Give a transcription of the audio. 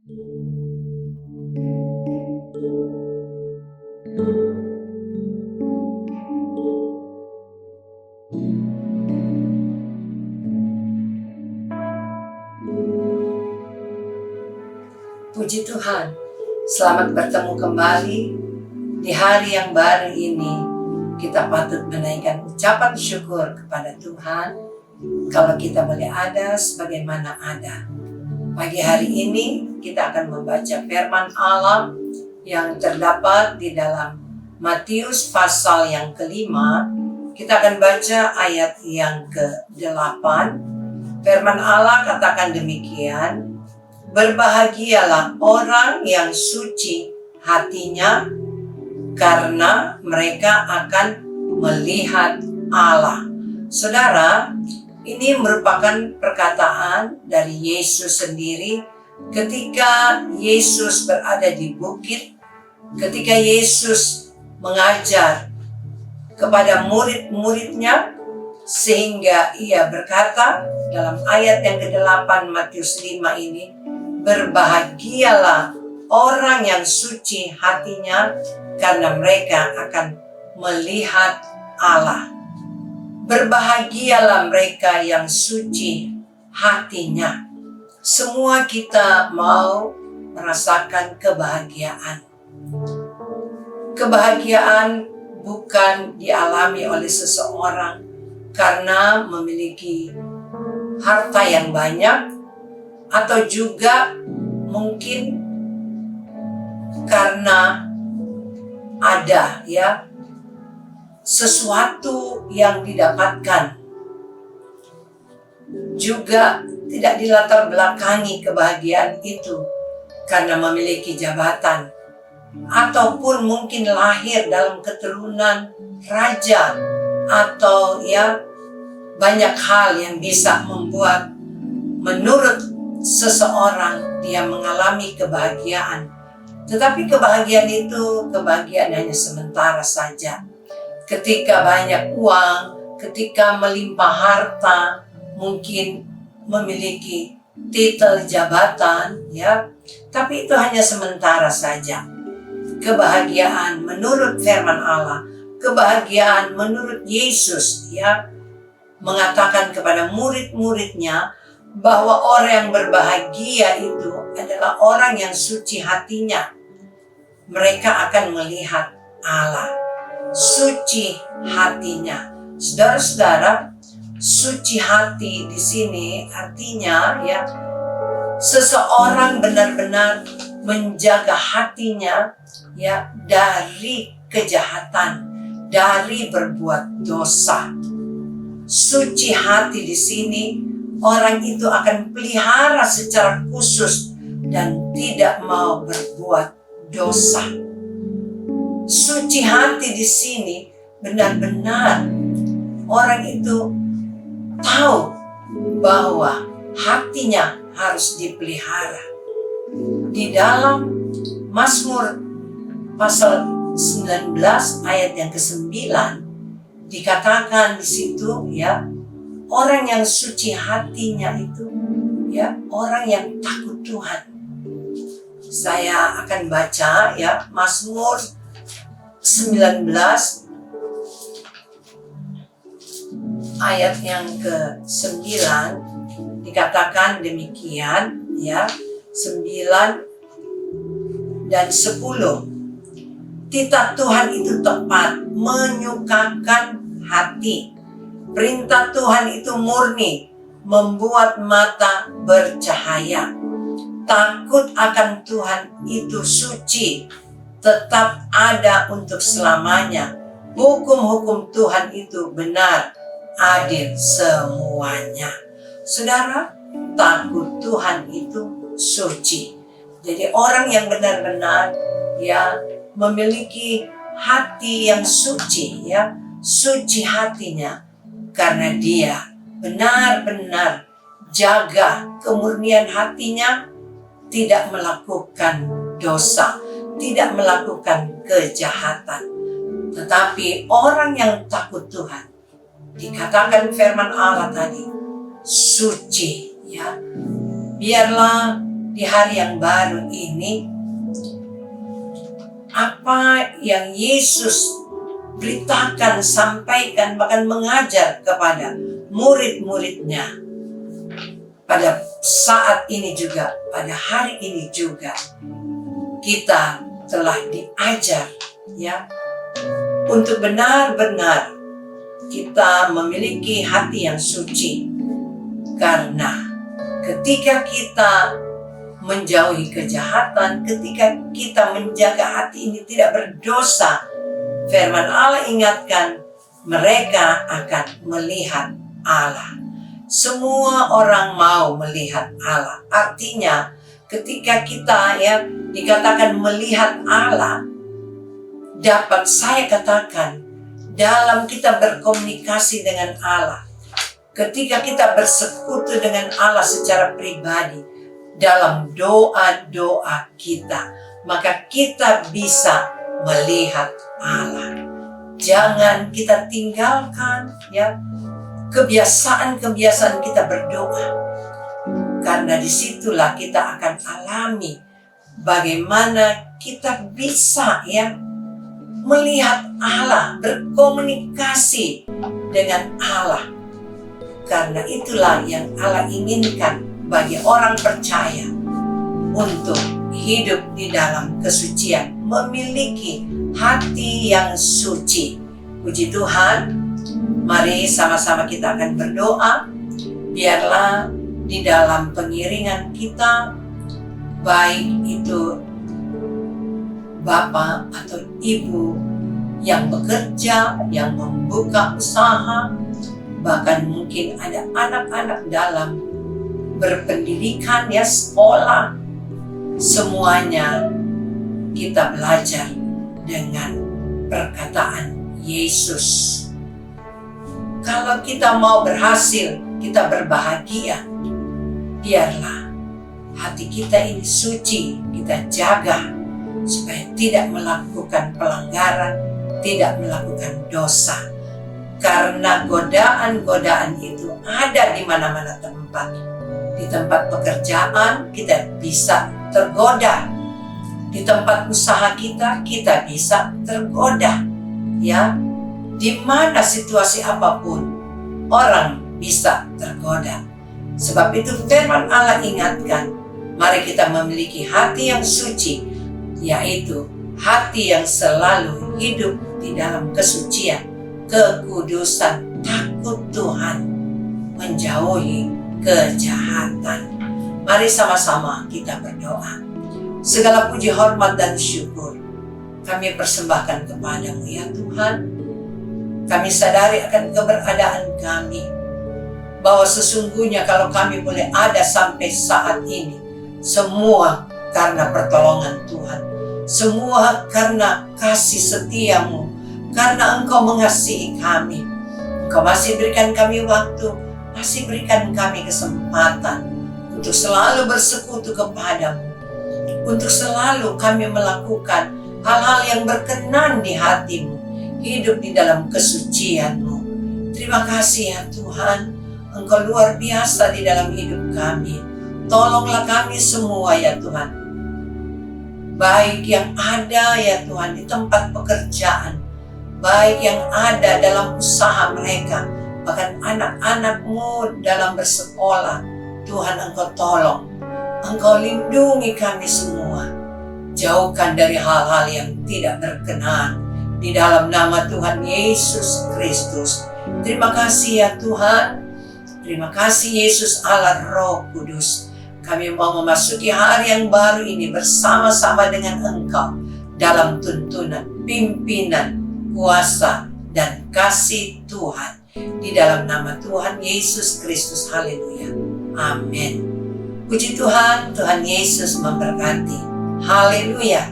Puji Tuhan, selamat bertemu kembali di hari yang baru ini. Kita patut menaikkan ucapan syukur kepada Tuhan kalau kita boleh ada sebagaimana ada. Pagi hari ini kita akan membaca firman Allah yang terdapat di dalam Matius pasal yang ke-5. Kita akan baca ayat yang ke-8. Firman Allah katakan demikian: "Berbahagialah orang yang suci hatinya, karena mereka akan melihat Allah." Saudara, ini merupakan perkataan dari Yesus sendiri ketika Yesus berada di bukit, ketika Yesus mengajar kepada murid-muridnya, sehingga ia berkata dalam ayat yang ke-8 Matius 5 ini, "Berbahagialah orang yang suci hatinya, karena mereka akan melihat Allah." Berbahagialah mereka yang suci hatinya. Semua kita mau merasakan kebahagiaan. Kebahagiaan bukan dialami oleh seseorang karena memiliki harta yang banyak, atau juga mungkin karena ada sesuatu yang didapatkan. Juga tidak dilatar belakangi kebahagiaan itu karena memiliki jabatan, ataupun mungkin lahir dalam keturunan raja, atau banyak hal yang bisa membuat menurut seseorang dia mengalami kebahagiaan. Tetapi kebahagiaan itu kebahagiaan hanya sementara saja. Ketika banyak uang, ketika melimpah harta, mungkin memiliki titel jabatan, tapi itu hanya sementara saja. Kebahagiaan menurut firman Allah, kebahagiaan menurut Yesus mengatakan kepada murid-muridnya bahwa orang yang berbahagia itu adalah orang yang suci hatinya. Mereka akan melihat Allah. Suci hatinya. Saudara-saudara, suci hati di sini artinya seseorang benar-benar menjaga hatinya dari kejahatan, dari berbuat dosa. Suci hati di sini, orang itu akan pelihara secara khusus dan tidak mau berbuat dosa. Suci hati di sini benar-benar orang itu tahu bahwa hatinya harus dipelihara. Di dalam Mazmur pasal 19 ayat yang ke-9 dikatakan di situ orang yang suci hatinya itu orang yang takut Tuhan. Saya akan baca Mazmur 19 ayat yang ke-9 dikatakan demikian 9 dan 10. Titah Tuhan itu tepat, menyukakan hati. Perintah Tuhan itu murni, membuat mata bercahaya. Takut akan Tuhan itu suci, tetap ada untuk selamanya. Hukum-hukum Tuhan itu benar, adil semuanya. Saudara, takut Tuhan itu suci. Jadi orang yang benar-benar memiliki hati yang suci, suci hatinya, karena dia benar-benar jaga kemurnian hatinya, tidak melakukan dosa, tidak melakukan kejahatan. Tetapi orang yang takut Tuhan, dikatakan firman Allah tadi, suci. Biarlah di hari yang baru ini, apa yang Yesus beritakan, sampaikan, bahkan mengajar kepada murid-muridnya pada saat ini juga, pada hari ini juga, kita telah diajar ya, untuk benar-benar kita memiliki hati yang suci. Karena ketika kita menjauhi kejahatan, ketika kita menjaga hati ini tidak berdosa, firman Allah ingatkan, mereka akan melihat Allah. Semua orang mau melihat Allah. Artinya ketika kita ya dikatakan melihat Allah, dapat saya katakan dalam kita berkomunikasi dengan Allah, ketika kita bersekutu dengan Allah secara pribadi dalam doa-doa kita, maka kita bisa melihat Allah. Jangan kita tinggalkan ya kebiasaan-kebiasaan kita berdoa, karena disitulah kita akan alami bagaimana kita bisa ya melihat Allah, berkomunikasi dengan Allah. Karena itulah yang Allah inginkan bagi orang percaya untuk hidup di dalam kesucian, memiliki hati yang suci. Puji Tuhan, mari sama-sama kita akan berdoa. Biarlah di dalam pengiringan kita, baik itu bapak atau ibu yang bekerja, yang membuka usaha, bahkan mungkin ada anak-anak dalam berpendidikan ya, sekolah, semuanya kita belajar dengan perkataan Yesus. Kalau kita mau berhasil, kita berbahagia, biarlah hati kita ini suci, kita jaga supaya tidak melakukan pelanggaran, tidak melakukan dosa. Karena godaan-godaan itu ada di mana-mana tempat. Di tempat pekerjaan kita bisa tergoda. Di tempat usaha kita bisa tergoda. Ya, di mana situasi apapun orang bisa tergoda. Sebab itu firman Allah ingatkan, mari kita memiliki hati yang suci, yaitu hati yang selalu hidup di dalam kesucian, kekudusan, takut Tuhan, menjauhi kejahatan. Mari sama-sama kita berdoa. Segala puji, hormat, dan syukur kami persembahkan kepadamu ya Tuhan. Kami sadari akan keberadaan kami, bahwa sesungguhnya kalau kami boleh ada sampai saat ini, semua karena pertolongan Tuhan, semua karena kasih setiamu, karena Engkau mengasihi kami. Engkau masih berikan kami waktu, masih berikan kami kesempatan untuk selalu bersekutu kepadamu, untuk selalu kami melakukan hal-hal yang berkenan di hatimu, hidup di dalam kesucianmu. Terima kasih ya Tuhan, Engkau luar biasa di dalam hidup kami. Tolonglah kami semua ya Tuhan, baik yang ada ya Tuhan di tempat pekerjaan, baik yang ada dalam usaha mereka, bahkan anak-anakmu dalam bersekolah. Tuhan, Engkau tolong, Engkau lindungi kami semua, jauhkan dari hal-hal yang tidak berkenan di dalam nama Tuhan Yesus Kristus. Terima kasih ya Tuhan, terima kasih Yesus Allah Roh Kudus. Kami mau memasuki hari yang baru ini bersama-sama dengan Engkau dalam tuntunan, pimpinan, kuasa, dan kasih Tuhan. Di dalam nama Tuhan Yesus Kristus. Haleluya. Amin. Puji Tuhan, Tuhan Yesus memberkati. Haleluya.